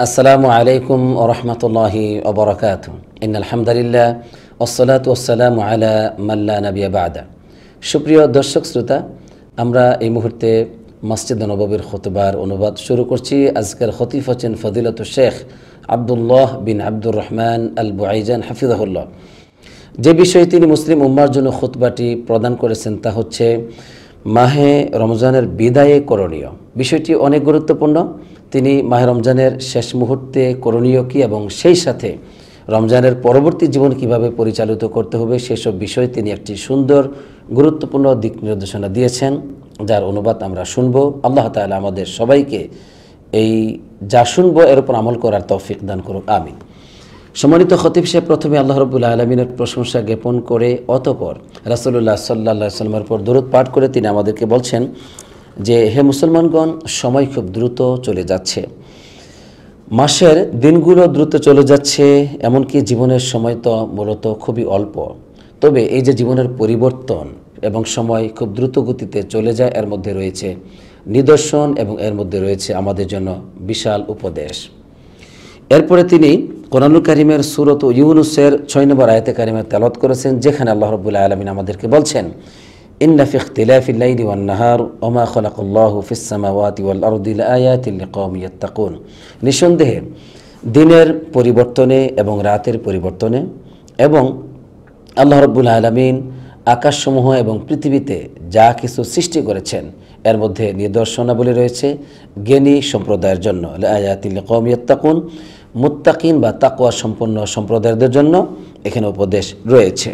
আসসালামু আলাইকুম ওয়া রাহমাতুল্লাহি ওয়া বারাকাতুহু। ইন্নাল হামদুলিল্লাহ ওয়াসসালাতু ওয়াসসালামু আলা মান লা নাবিয়্যা বা'দা। সুপ্রিয় দর্শক শ্রোতা, আমরা এই মুহূর্তে মসজিদ নববীর খুতবার অনুবাদ শুরু করছি। আজকের খতিব হচ্ছেন ফজিলাতুল শেখ আব্দুল্লাহ বিন আব্দুর রহমান আল বুআইজান হাফিজাহুল্লাহ। যে বিষয়ে তিনি মুসলিম উম্মার জন্য খুতবাটি প্রদান করেছেন তা হচ্ছে মাহে রমজানের বিদায়ে করণীয়। বিষয়টি অনেক গুরুত্বপূর্ণ। তিনি মাহে রমজানের শেষ মুহূর্তে করণীয় কী এবং সেই সাথে রমজানের পরবর্তী জীবন কিভাবে পরিচালিত করতে হবে সেসব বিষয়ে তিনি একটি সুন্দর গুরুত্বপূর্ণ দিক নির্দেশনা দিয়েছেন, যার অনুবাদ আমরা শুনব। আল্লাহ তাআলা আমাদের সবাইকে এই যা শুনবো এর উপর আমল করার তৌফিক দান করুক, আমিন। সম্মানিত খতিব সাহেব, প্রথমে আল্লাহ রাব্বুল আলামিনের প্রশংসা জ্ঞাপন করে অতঃপর রাসূলুল্লাহ সাল্লাল্লাহু আলাইহি ওয়াসাল্লামের উপর দরুদ পাঠ করে তিনি আমাদেরকে বলছেন যে, হে মুসলমানগণ, সময় খুব দ্রুত চলে যাচ্ছে, মাসের দিনগুলো দ্রুত চলে যাচ্ছে, এমনকি জীবনের সময় তো মূলত খুবই অল্প। তবে এই যে জীবনের পরিবর্তন এবং সময় খুব দ্রুত গতিতে চলে যায়, এর মধ্যে রয়েছে নিদর্শন এবং এর মধ্যে রয়েছে আমাদের জন্য বিশাল উপদেশ। এরপরে তিনি কোরআনুল কারীমের সূরাত ইউনূসের ৬ নম্বর আয়াতে কারিমা তেলাওয়াত করেছেন, যেখানে আল্লাহ রাব্বুল আলামিন আমাদেরকে বলছেন, ইন্না ফি ইখতিলাফিল লাইলি ওয়ান নাহার ওয়া মা খালাকাল্লাহু ফিস সামাওয়াতি ওয়াল আরদি লাআয়াতিন লিকাওমিন ইয়াত্তাকুন। নিঃসন্দেহে দিনের পরিবর্তনে এবং রাতের পরিবর্তনে এবং আল্লাহ রাব্বুল আলামিন আকাশসমূহ এবং পৃথিবীতে যা কিছু সৃষ্টি করেছেন এর মধ্যে নিদর্শনাবলী রয়েছে জ্ঞানী সম্প্রদায়ের জন্য। লাআয়াতিন লিকাওমিন ইয়াত্তাকুন, মুত্তাকিন বা তাকওয়া সম্পন্ন সম্প্রদায়দের জন্য এখানে উপদেশ রয়েছে।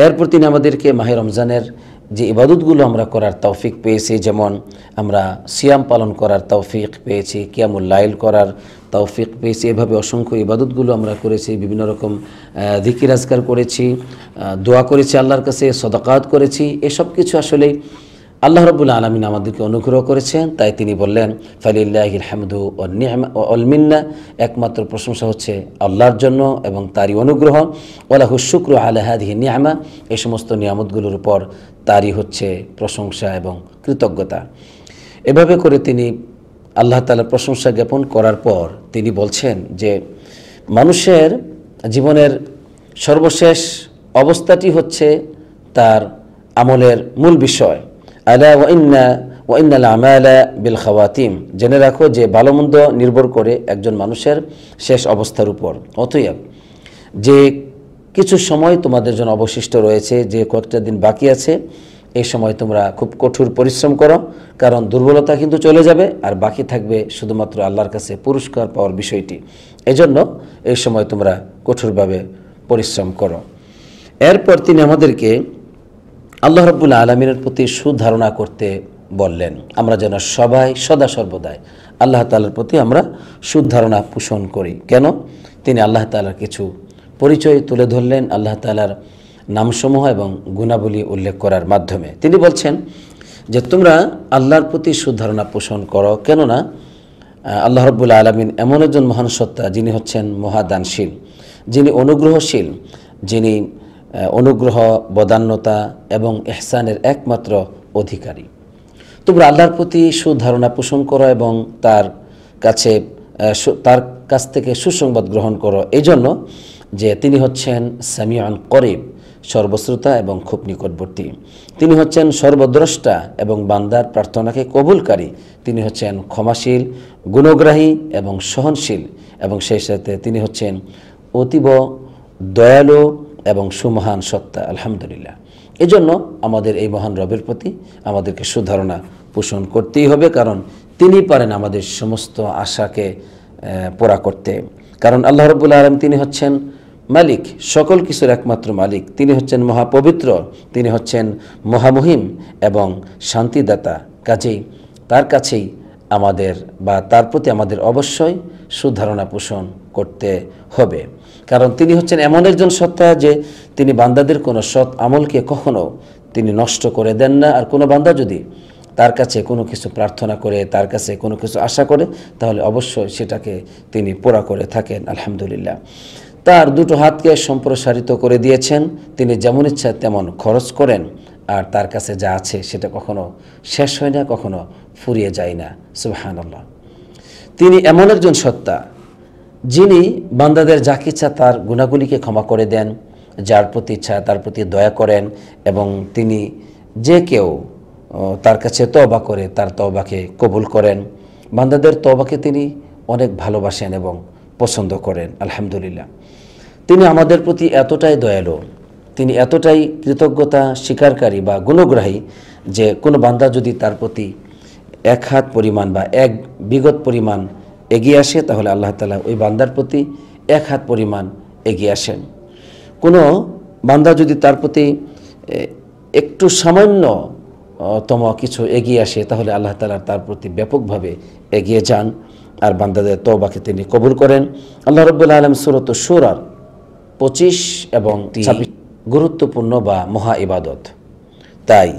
এরপর তিনি আমাদেরকে মাহে রমজানের যে ইবাদতগুলো আমরা করার তৌফিক পেয়েছি, যেমন আমরা সিয়াম পালন করার তৌফিক পেয়েছি, কিয়ামুল লাইল করার তৌফিক পেয়েছি, এভাবে অসংখ্য ইবাদতগুলো আমরা করেছি, বিভিন্ন রকম জিকির আজকার করেছি, দোয়া করেছি আল্লাহর কাছে, সদাকাত করেছি। এসব কিছু আসলে আল্লাহ রাব্বুল আলামিন আমাদেরকে অনুগ্রহ করেছেন। তাই তিনি বললেন, ফালিল্লাহিল হামদু ওয়ান নি'মা ওয়াল মিন্না, একমাত্র প্রশংসা হচ্ছে আল্লাহর জন্য এবং তারই অনুগ্রহ। ওয়ালাহুশ শুকরু আলা হাযিহি নি'মা, এই সমস্ত নিয়ামতগুলোর উপর তারই হচ্ছে প্রশংসা এবং কৃতজ্ঞতা। এভাবে করে তিনি আল্লাহ তাআলার প্রশংসা জ্ঞাপন করার পর তিনি বলছেন যে, মানুষের জীবনের সর্বশেষ অবস্থাটি হচ্ছে তার আমলের মূল বিষয়। আলা ওয়া ইন্নাল আমালা বিল খাওয়াতিম, জেনে রাখো যে ভালো মন্দ নির্ভর করে একজন মানুষের শেষ অবস্থার উপর। অতএব যে কিছু সময় তোমাদের জন্য অবশিষ্ট রয়েছে, যে কয়েকটা দিন বাকি আছে, এই সময় তোমরা খুব কঠোর পরিশ্রম করো, কারণ দুর্বলতা কিন্তু চলে যাবে আর বাকি থাকবে শুধুমাত্র আল্লাহর কাছে পুরস্কার পাওয়ার বিষয়টি। এজন্য এই সময় তোমরা কঠোরভাবে পরিশ্রম করো। এরপর তিনি আমাদেরকে আল্লাহ রাব্বুল আলামিনের প্রতি সুধারণা করতে বললেন, আমরা যেন সবাই সদা সর্বদাই আল্লাহ তাআলার প্রতি আমরা সুধারণা পোষণ করি। কেন? তিনি আল্লাহ তাআলার কিছু পরিচয় তুলে ধরলেন আল্লাহ তাআলার নামসমূহ এবং গুণাবলী উল্লেখ করার মাধ্যমে। তিনি বলছেন যে, তোমরা আল্লাহর প্রতি সুধারণা পোষণ করো, কেননা আল্লাহ রাব্বুল আলামিন এমন একজন মহান সত্তা, যিনি হচ্ছেন মহাদানশীল, যিনি অনুগ্রহশীল, যিনি অনুগ্রহ, বদান্যতা এবং ইহসানের একমাত্র অধিকারী। তোমরা আল্লাহর প্রতি সুধারণা পোষণ করো এবং তার কাছ থেকে সুসংবাদ গ্রহণ করো, এই জন্য যে তিনি হচ্ছেন সামিউন করিব, সর্বশ্রোতা এবং খুব নিকটবর্তী। তিনি হচ্ছেন সর্বদ্রষ্টা এবং বান্দার প্রার্থনাকে কবুলকারী। তিনি হচ্ছেন ক্ষমাশীল, গুণগ্রাহী এবং সহনশীল, এবং সেই সাথে তিনি হচ্ছেন অতীব দয়ালু এবং সুমহান সত্তা। আলহামদুলিল্লাহ। এজন্য আমাদের এই মহান রবের প্রতি আমাদেরকে সুধারণা পোষণ করতেই হবে, কারণ তিনি পারেন আমাদের সমস্ত আশাকে পুরা করতে। কারণ আল্লাহ রাব্বুল আলামিন তিনি হচ্ছেন মালিক, সকল কিছুর একমাত্র মালিক। তিনি হচ্ছেন মহাপবিত্র, তিনি হচ্ছেন মহামহিম এবং শান্তিদাতা। কাজেই তার কাছেই আমাদের বা তার প্রতি আমাদের অবশ্যই সুধারণা পোষণ করতে হবে, কারণ তিনি হচ্ছেন এমন একজন সত্তা যে তিনি বান্দাদের কোনো সৎ আমলকে কখনো তিনি নষ্ট করে দেন না। আর কোনো বান্দা যদি তার কাছে কোনো কিছু প্রার্থনা করে, তার কাছে কোনো কিছু আশা করে, তাহলে অবশ্যই সেটাকে তিনি পুরা করে থাকেন। আলহামদুলিল্লাহ। তার দুটো হাতকে সম্প্রসারিত করে দিয়েছেন, তিনি যেমন ইচ্ছা তেমন খরচ করেন, আর তার কাছে যা আছে সেটা কখনো শেষ হয় না, কখনো ফুরিয়ে যায় না। সুবহানাল্লাহ। তিনি এমন একজন সত্তা যিনি বান্দাদের যাকে ইচ্ছা তার গুনাহগুলিকে ক্ষমা করে দেন, যার প্রতি ইচ্ছা তার প্রতি দয়া করেন, এবং তিনি যে কেউ তার কাছে তওবা করে তার তওবাকে কবুল করেন। বান্দাদের তওবাকে তিনি অনেক ভালোবাসেন এবং পছন্দ করেন। আলহামদুলিল্লাহ, তিনি আমাদের প্রতি এতটাই দয়ালু, তিনি এতটাই কৃতজ্ঞতা স্বীকারকারী বা গুণগ্রাহী যে কোনো বান্দা যদি তার প্রতি এক হাত পরিমাণ বা এক বিগত পরিমাণ এগিয়ে আসে, তাহলে আল্লাহ তাআলা ওই বান্দার প্রতি এক হাত পরিমাণ এগিয়ে আসেন। কোনো বান্দা যদি তার প্রতি একটু সামান্যতম কিছু এগিয়ে আসে, তাহলে আল্লাহ তাআলা তার প্রতি ব্যাপকভাবে এগিয়ে যান আর বান্দাদের তওবাকে তিনি কবুল করেন। আল্লাহ রাব্বুল আলামিন সূরা শূরার 25 এবং 26 গুরুত্বপূর্ণ বা মহা ইবাদত, তাই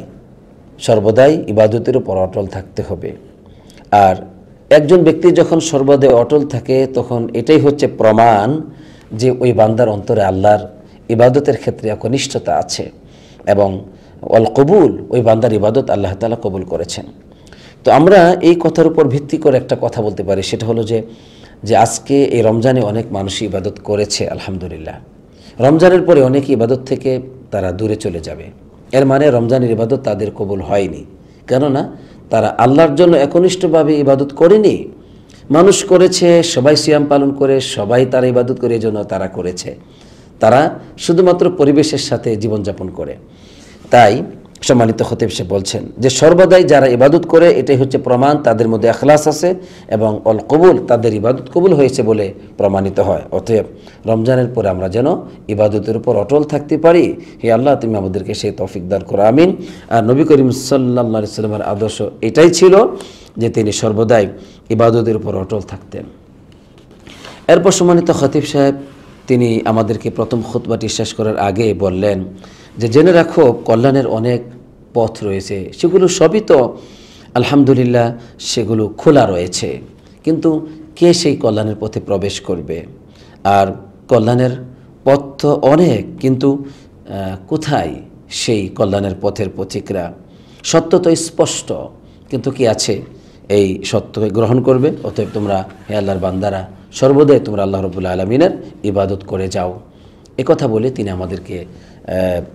সর্বদাই ইবাদতের উপর অটল থাকতে হবে। আর একজন ব্যক্তি যখন সর্বদাই অটল থাকে, তখন এটাই হচ্ছে প্রমাণ যে ওই বান্দার অন্তরে আল্লাহর ইবাদতের ক্ষেত্রে একনিষ্ঠতা আছে এবং অল কবুল, ওই বান্দার ইবাদত আল্লাহ তাআলা কবুল করেছেন। তো আমরা এই কথার উপর ভিত্তি করে একটা কথা বলতে পারি, সেটা হলো যে আজকে এই রমজানে অনেক মানুষই ইবাদত করেছে আলহামদুলিল্লাহ। রমজানের পরে অনেক ইবাদত থেকে তারা দূরে চলে যাবে, এর মানে রমজানের ইবাদত তাদের কবুল হয়নি, কেননা তারা আল্লাহর জন্য একনিষ্ঠভাবে ইবাদত করেনি। মানুষ করেছে, সবাই সিয়াম পালন করে, সবাই তারা ইবাদত করে, এই জন্য তারা করেছে। তারা শুধুমাত্র পরিবেশের সাথে জীবনযাপন করে। তাই সম্মানিত খতিব সাহেব বলছেন যে সর্বদাই যারা ইবাদত করে, এটাই হচ্ছে প্রমাণ তাদের মধ্যে ইখলাস আছে এবং অল কবুল, তাদের ইবাদত কবুল হয়েছে বলে প্রমাণিত হয়। অতএব রমজানের পরে আমরা যেন ইবাদতের উপর অটল থাকতে পারি। হে আল্লাহ, তুমি আমাদেরকে সেই তৌফিক দান করো, আমিন। আর নবী করিম সাল্লাল্লাহু আলাইহি সাল্লামের আদর্শ এটাই ছিল যে তিনি সর্বদাই ইবাদতের উপর অটল থাকতেন। এরপর সম্মানিত খতিব সাহেব তিনি আমাদেরকে প্রথম খুতবাটি শেষ করার আগে বললেন যে জেনে রাখো, কল্যাণের অনেক পথ রয়েছে, সেগুলো সবই তো আলহামদুলিল্লাহ সেগুলো খোলা রয়েছে, কিন্তু কে সেই কল্যাণের পথে প্রবেশ করবে? আর কল্যাণের পথ তো অনেক, কিন্তু কোথায় সেই কল্যাণের পথের পথিকরা? সত্য তো স্পষ্ট, কিন্তু কি আছে এই সত্যকে গ্রহণ করবে? অতএব তোমরা হে আল্লাহর বান্দারা সর্বদাই তোমরা আল্লাহ রাব্বুল আলামিনের ইবাদত করে যাও। একথা বলে তিনি আমাদেরকে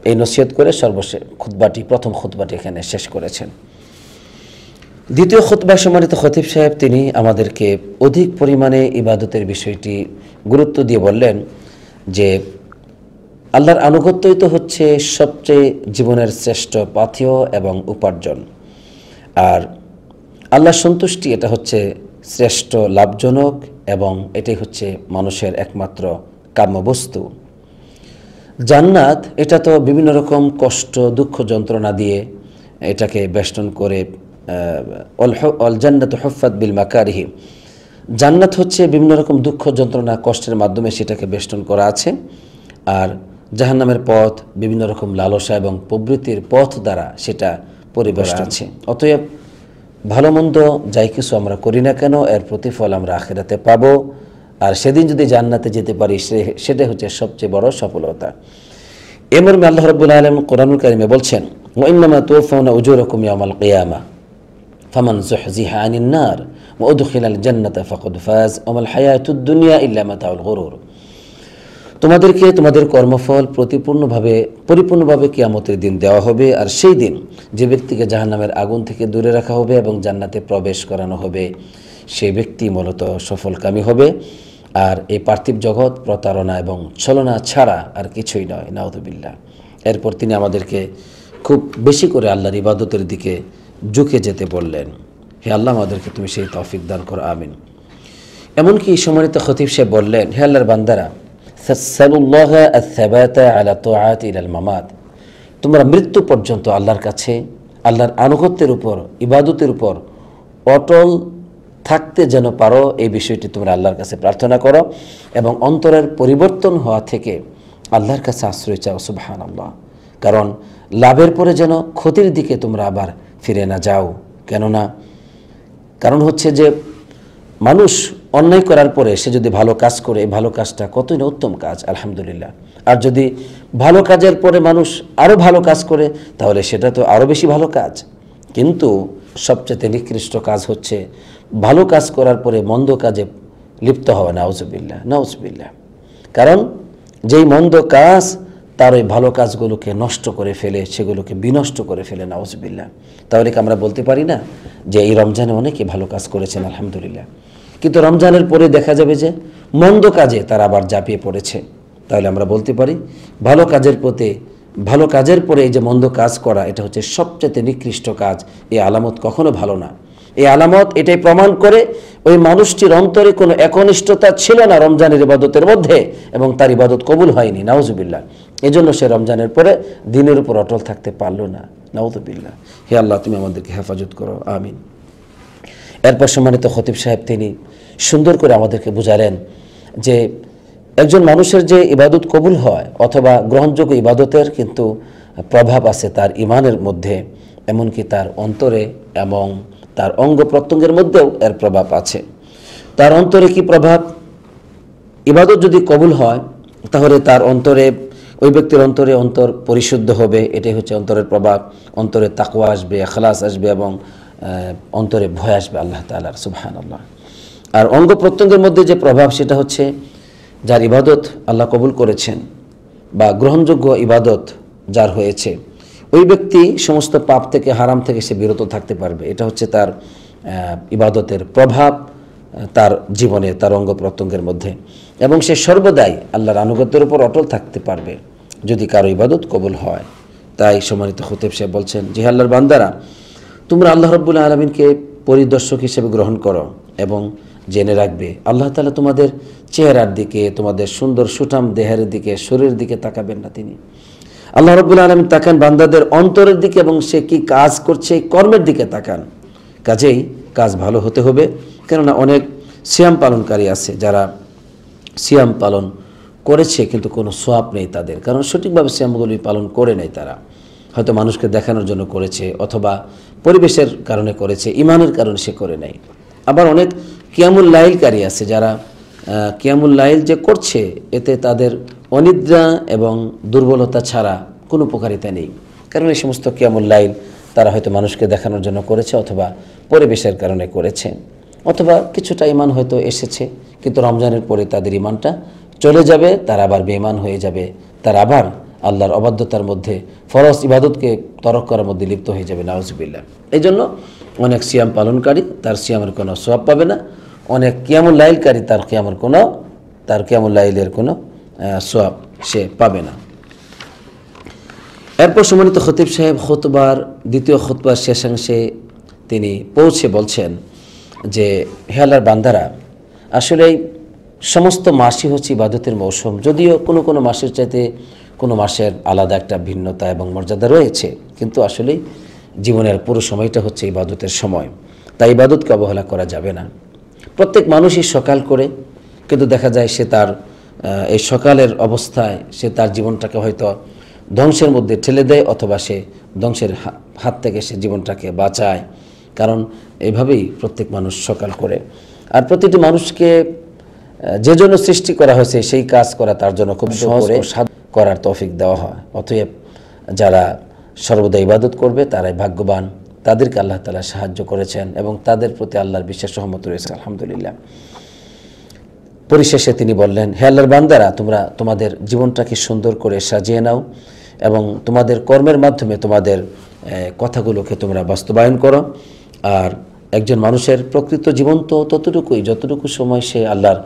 এই নসিহত করে সর্বশেষ খুতবাটি, প্রথম খুতবাটি এখানে শেষ করেছেন। দ্বিতীয় খুতবায় সম্মানিত খতিব সাহেব তিনি আমাদেরকে অধিক পরিমাণে ইবাদতের বিষয়টি গুরুত্ব দিয়ে বললেন যে আল্লাহর আনুগত্যই তো হচ্ছে সবচেয়ে জীবনের শ্রেষ্ঠ পাথেয় এবং উপার্জন, আর আল্লাহর সন্তুষ্টি এটা হচ্ছে শ্রেষ্ঠ লাভজনক এবং এটাই হচ্ছে মানুষের একমাত্র কাম্যবস্তু। জান্নাত এটা তো বিভিন্ন রকম কষ্ট দুঃখ যন্ত্রণা দিয়ে এটাকে বেষ্টন করে, অল জান্নাতু হুফফাত বিল মাকারিহি, জান্নাত হচ্ছে বিভিন্ন রকম দুঃখ যন্ত্রণা কষ্টের মাধ্যমে সেটাকে বেষ্টন করা আছে, আর জাহান্নামের পথ বিভিন্ন রকম লালসা এবং প্রবৃত্তির পথ দ্বারা সেটা পরিবেষ্ট আছে। অতএব ভালো মন্দ যাই কিছু আমরা করি না কেন, এর প্রতিফল আমরা আখিরাতে পাবো, আর সেদিন যদি জান্নাতে যেতে পারি সেটাই হচ্ছে সবচেয়ে বড় সফলতা। এ মর্মে আল্লাহ রাব্বুল আলামিন কোরআনুল কারীমে বলছেন, ওয়া ইন্নামা তুওয়াফাউনা উজুরাকুম ইয়াওমাল কিয়ামা ফামান যুহজিহা আনিন নার ওয়া উদখিলাল জান্নাতা ফাকাদ ফাজ ওয়া মাল হায়াতুদ দুনিয়া ইল্লা মাতাউল গুরুর। তোমাদেরকে তোমাদের কর্মফল পরিপূর্ণভাবে কিয়ামতের দিন দেওয়া হবে, আর সেই দিন যে ব্যক্তিকে জাহান্নামের আগুন থেকে দূরে রাখা হবে এবং জান্নাতে প্রবেশ করানো হবে, সেই ব্যক্তি মূলত সফলকামী হবে। আর এই পার্থিব জগৎ প্রতারণা এবং ছলনা ছাড়া আর কিছুই নয়, নাউযুবিল্লাহ। এরপর তিনি আমাদেরকে খুব বেশি করে আল্লাহর ইবাদতের দিকে ঝুঁকে যেতে বললেন। হে আল্লাহ, আমাদেরকে তুমি সেই তৌফিক দান করো, আমিন। এমনকি সম্মানিত খতিব সাহেব বললেন, হে আল্লাহর বান্দারা, সাল্লাল্লাহ আস-সাবাতা আলা তাআতি ইলাল মামাত, তোমরা মৃত্যু পর্যন্ত আল্লাহর কাছে আল্লাহর আনুগত্যের উপর ইবাদতের উপর অটল থাকতে যেন পারো, এই বিষয়টি তোমরা আল্লাহর কাছে প্রার্থনা করো এবং অন্তরের পরিবর্তন হওয়া থেকে আল্লাহর কাছে আশ্রয় চাও। সুবহানাল্লাহ। কারণ লাভের পরে যেন ক্ষতির দিকে তোমরা আবার ফিরে না যাও। কারণ হচ্ছে যে মানুষ অন্যায় করার পরে সে যদি ভালো কাজ করে, এই ভালো কাজটা কতই না উত্তম কাজ, আলহামদুলিল্লাহ। আর যদি ভালো কাজের পরে মানুষ আরও ভালো কাজ করে, তাহলে সেটা তো আরও বেশি ভালো কাজ। কিন্তু সবচেয়ে নিকৃষ্ট কাজ হচ্ছে ভালো কাজ করার পরে মন্দ কাজে লিপ্ত হওয়া, নাউজুবিল্লাহ নাউজুবিল্লাহ। কারণ যেই মন্দ কাজ তার ওই ভালো কাজগুলোকে নষ্ট করে ফেলে, সেগুলোকে বিনষ্ট করে ফেলে, নাউজুবিল্লাহ। তাহলে কি আমরা বলতে পারি না যে এই রমজানে অনেকে ভালো কাজ করেছেন আলহামদুলিল্লাহ, কিন্তু রমজানের পরে দেখা যাবে যে মন্দ কাজে তারা আবার ঝাঁপিয়ে পড়েছে। তাহলে আমরা বলতে পারি ভালো কাজের পরে এই যে মন্দ কাজ করা, এটা হচ্ছে সবচেয়ে নিকৃষ্ট কাজ। এই আলামত কখনো ভালো না। এই আলামত এটাই প্রমাণ করে ওই মানুষটির অন্তরে কোনো একনিষ্ঠতা ছিল না রমজানের ইবাদতের মধ্যে, এবং তার ইবাদত কবুল হয়নি, নাউজুবিল্লাহ। এই জন্য সে রমজানের পরে দিনের উপর অটল থাকতে পারলো না, নাউজুবিল্লাহ। হে আল্লাহ, তুমি আমাদেরকে হেফাজত করো, আমিন। এরপর সম্মানিত খতিব সাহেব তিনি সুন্দর করে আমাদেরকে বুঝালেন যে একজন মানুষের যে ইবাদত কবুল হয় অথবা গ্রহণযোগ্য ইবাদতের কিন্তু প্রভাব আছে তার ইমানের মধ্যে, এমনকি তার অন্তরে এবং তার অঙ্গ প্রত্যঙ্গের মধ্যেও এর প্রভাব আছে। তার অন্তরে কি প্রভাব? ইবাদত যদি কবুল হয় তাহলে তার অন্তরে, ওই ব্যক্তির অন্তরে অন্তর পরিশুদ্ধ হবে, এটাই হচ্ছে অন্তরের প্রভাব। অন্তরে তাকওয়া আসবে, ইখলাস আসবে এবং অন্তরে ভয় আসবে আল্লাহ তাআলার, সুবহানাল্লাহ। আর অঙ্গ প্রত্যঙ্গের মধ্যে যে প্রভাব, সেটা হচ্ছে যার ইবাদত আল্লাহ কবুল করেছেন বা গ্রহণযোগ্য ইবাদত যার হয়েছে, ওই ব্যক্তি সমস্ত পাপ থেকে, হারাম থেকে সে বিরত থাকতে পারবে। এটা হচ্ছে তার ইবাদতের প্রভাব তার জীবনে, তার অঙ্গ প্রত্যঙ্গের মধ্যে, এবং সে সর্বদাই আল্লাহর আনুগত্যের উপর অটল থাকতে পারবে যদি কারো ইবাদত কবুল হয়। তাই সম্মানিত খতিব সাহেব বলছেন যে আল্লাহর বান্দারা, তোমরা আল্লাহ রাব্বুল আলামিনকে পরিদর্শক হিসেবে গ্রহণ করো এবং জেনে রাখবে আল্লাহ তাআলা তোমাদের চেহারার দিকে, তোমাদের সুন্দর সুঠাম দেহের দিকে, শরীরের দিকে তাকাবেন না। তিনি আল্লাহ রাব্বুল আলামিন তাকান বান্দাদের অন্তরের দিকে এবং সে কি কাজ করছে কর্মের দিকে তাকান। কাজেই কাজ ভালো হতে হবে, কেননা অনেক সিয়াম পালনকারী আছে যারা সিয়াম পালন করেছে কিন্তু কোনো সোয়াব নেই তাদের, কারণ সঠিকভাবে সিয়ামগুলি পালন করে নেই তারা। হয়তো মানুষকে দেখানোর জন্য করেছে অথবা পরিবেশের কারণে করেছে, ইমানের কারণে সে করে নেই। আবার অনেক কিয়ামুল লাইলকারী আছে যারা কিয়ামুল লাইল যে করছে, এতে তাদের অনিদ্রা এবং দুর্বলতা ছাড়া কোনো উপকারিতা নেই। কারণ এই সমস্ত কিয়ামুল লাইল তারা হয়তো মানুষকে দেখানোর জন্য করেছে অথবা পরিবেশের কারণে করেছে, অথবা কিছুটা ইমান হয়তো এসেছে, কিন্তু রমজানের পরে তাদের ইমানটা চলে যাবে, তারা আবার বেঈমান হয়ে যাবে, তারা আবার আল্লাহর অবাধ্যতার মধ্যে, ফরজ ইবাদতকে তরক করার মধ্যে লিপ্ত হয়ে যাবে, নাউজুবিল্লাহ। এই জন্য অনেক সিয়াম পালনকারী তার সিয়ামের কোনো সওয়াব পাবে না, অনেক কিয়ামুল লাইলকারী তার কিয়ামুল লাইলের কোনো সওয়াব সে পাবে না। এরপর সম্মানিত খতিব সাহেব খুতবার দ্বিতীয় খুতবার শেষাংশে তিনি পৌঁছে বলছেন যে হে আল্লাহর বান্দারা, আসলেই সমস্ত মাসই হচ্ছে ইবাদতের মৌসুম, যদিও কোনো কোনো মাসের চাইতে কোনো মাসের আলাদা একটা ভিন্নতা এবং মর্যাদা রয়েছে, কিন্তু আসলেই জীবনের পুরো সময়টা হচ্ছে ইবাদতের সময়। তাই ইবাদতকে অবহেলা করা যাবে না। প্রত্যেক মানুষই সকাল করে, কিন্তু দেখা যায় সে তার এই সকালের অবস্থায় সে তার জীবনটাকে হয়তো ধ্বংসের মধ্যে ঠেলে দেয়, অথবা সে ধ্বংসের হাত থেকে সে জীবনটাকে বাঁচায়। কারণ এইভাবেই প্রত্যেক মানুষ সকাল করে। আর প্রতিটি মানুষকে যে জন্য সৃষ্টি করা হয়েছে সেই কাজ করা তার জন্য খুব সহজ করার তৌফিক দেওয়া হয়। অতএব যারা সর্বদা ইবাদত করবে তারাই ভাগ্যবান, তাদেরকে আল্লাহ তাআলা সাহায্য করেছেন এবং তাদের প্রতি আল্লাহর বিশেষ রহমত রয়েছে, আলহামদুলিল্লাহ। পরিশেষে তিনি বললেন, হে আল্লাহর বান্দারা, তোমরা তোমাদের জীবনটাকে সুন্দর করে সাজিয়ে নাও এবং তোমাদের কর্মের মাধ্যমে তোমাদের কথাগুলোকে তোমরা বাস্তবায়ন করো। আর একজন মানুষের প্রকৃত জীবন তো ততটুকুই যতটুকু সময় সে আল্লাহর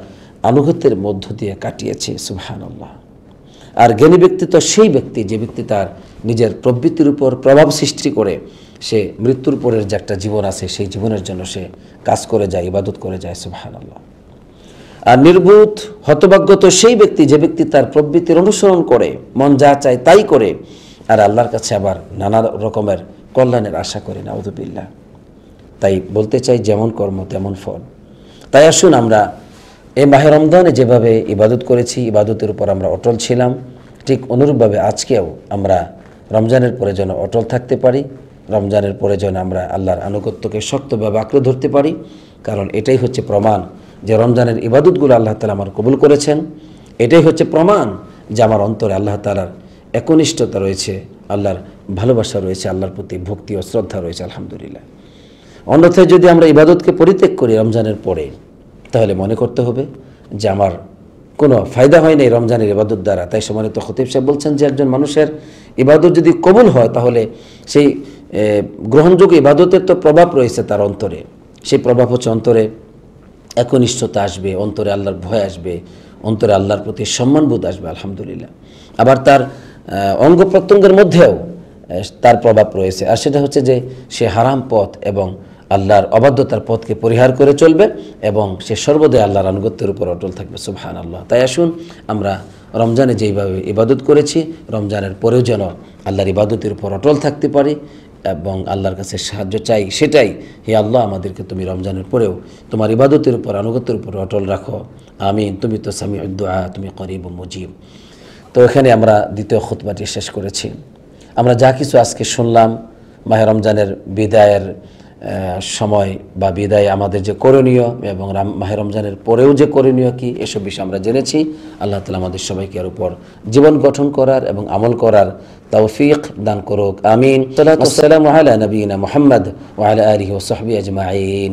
আনুগত্যের মধ্য দিয়ে কাটিয়েছে, সুবহানাল্লাহ। আর জ্ঞানী ব্যক্তি তো সেই ব্যক্তি যে ব্যক্তি তার নিজের প্রবৃত্তির উপর প্রভাব সৃষ্টি করে সে মৃত্যুর পরের যে একটা জীবন আছে সেই জীবনের জন্য সে কাজ করে যায়, ইবাদত করে যায়, সুবহানাল্লাহ। আর নির্বোধ হতভাগ্য তো সেই ব্যক্তি যে ব্যক্তি তার প্রবৃত্তির অনুসরণ করে, মন যা চায় তাই করে, আর আল্লাহর কাছে আবার নানা রকমের কল্যাণের আশা করে, নাউযুবিল্লাহ। তাই বলতে চাই, যেমন কর্ম তেমন ফল। তাই আসুন আমরা এই মাহে রমজানে যেভাবে ইবাদত করেছি, ইবাদতের উপর আমরা অটল ছিলাম, ঠিক অনুরূপভাবে আজকেও আমরা রমজানের পরে যেন অটল থাকতে পারি, রমজানের পরে যেন আমরা আল্লাহর আনুগত্যকে শক্তভাবে আঁকড়ে ধরতে পারি। কারণ এটাই হচ্ছে প্রমাণ যে রমজানের ইবাদতগুলো আল্লাহ তাআলা আমার কবুল করেছেন। এটাই হচ্ছে প্রমাণ যে আমার অন্তরে আল্লাহ তাআলার একনিষ্ঠতা রয়েছে, আল্লাহর ভালোবাসা রয়েছে, আল্লাহর প্রতি ভক্তি ও শ্রদ্ধা রয়েছে, আলহামদুলিল্লাহ। অন্যথায় যদি আমরা ইবাদতকে পরিত্যাগ করি রমজানের পরে, তাহলে মনে করতে হবে যে আমার কোনো ফায়দা হয় না এই রমজানের ইবাদত দ্বারা। তাই সম্মানিত খতিব সাহেব বলছেন যে একজন মানুষের ইবাদত যদি কবুল হয় তাহলে সেই গ্রহণযোগ্য ইবাদতের তো প্রভাব রয়েছে তার অন্তরে। সেই প্রভাব হচ্ছে অন্তরে একনিষ্ঠতা আসবে, অন্তরে আল্লাহর ভয় আসবে, অন্তরে আল্লাহর প্রতি সম্মানবোধ আসবে আলহামদুলিল্লাহ। আবার তার অঙ্গ প্রত্যঙ্গের মধ্যেও তার প্রভাব রয়েছে, আর সেটা হচ্ছে যে সে হারাম পথ এবং আল্লাহর অবাধ্যতার পথকে পরিহার করে চলবে এবং সে সর্বদাই আল্লাহর আনুগত্যের উপর অটল থাকবে। সুবহানাল্লাহ। তাই আসুন আমরা রমজানে যেইভাবে ইবাদত করেছি রমজানের পরেও যেন আল্লাহর ইবাদতের উপর অটল থাকতে পারি এবং আল্লাহর কাছে সাহায্য চাই, সেটাই হে আল্লাহ আমাদেরকে তুমি রমজানের পরেও তোমার ইবাদতের উপর আনুগত্যের উপর অটল রাখো, আমিন। তুমি তো সামিউদ দুআ, তুমি করিব মুজিব। তো এখানে আমরা দ্বিতীয় খুতবাটি শেষ করেছি। আমরা যা কিছু আজকে শুনলাম মাহে রমজানের বিদায়ের সময় বা বিদায় আমাদের যে করণীয় এবং মাহে রমজানের পরেও যে করণীয় কি, এসব বিষয়ে আমরা জেনেছি। আল্লাহ তাআলা আমাদের সবাইকে এর উপর জীবন গঠন করার এবং আমল করার তৌফিক দান করুক, আমিন। আসসালামু আলা নবিয়িনা মুহাম্মদ ওয়া আলা আলিহি ওয়া সাহবিহি আজমাইন।